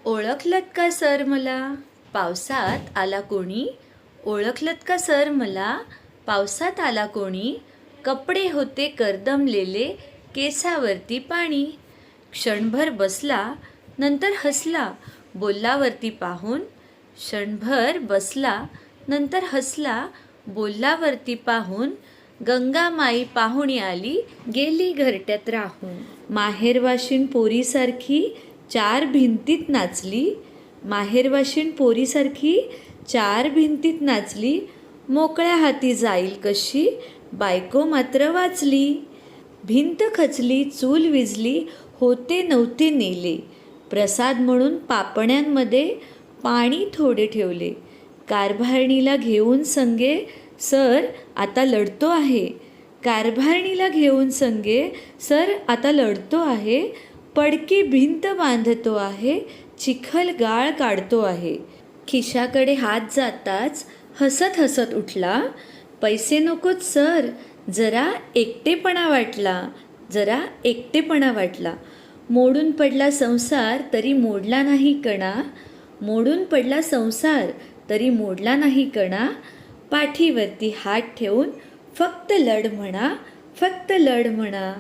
ओळखलत का सर मला पावसात आला कोणी? ओळखलत का सर मला पावसात आला कोणी? कपडे होते कर्दमलेले, केसावरती पाणी. क्षणभर बसला, नंतर हसला, बोलल्यावरती पाहून. क्षणभर बसला, नंतर हसला, बोलल्यावरती पाहून. गंगामाई पाहुणी आली, गेली घरट्यात राहून. माहेरवाशीण पोरीसारखी चार भिंतीत नाचली. माहेरवाशीण पोरीसारखी चार भिंतीत नाचली. मोकळ्या हाती जाईल कशी, बायको मात्र वाचली. भिंत खचली, चूल विझली, होते नव्हते नेले. प्रसाद म्हणून पापण्यांमध्ये पाणी थोडे ठेवले. कारभारणीला घेऊन संगे सर आता लढतो आहे. कारभारणीला घेऊन संगे सर आता लढतो आहे. पडकी भिंत बांधतो आहे, चिखल गाळ काढतो आहे. खिशाकडे हात जाताच हसत हसत उठला. पैसे नकोत सर, जरा एकटेपणा वाटला, जरा एकटेपणा वाटला. मोडून पडला संसार तरी मोडला नाही कणा. मोडून पडला संसार तरी मोडला नाही कणा. पाठीवरती हात ठेवून फक्त लढ म्हणा, फक्त लढ म्हणा.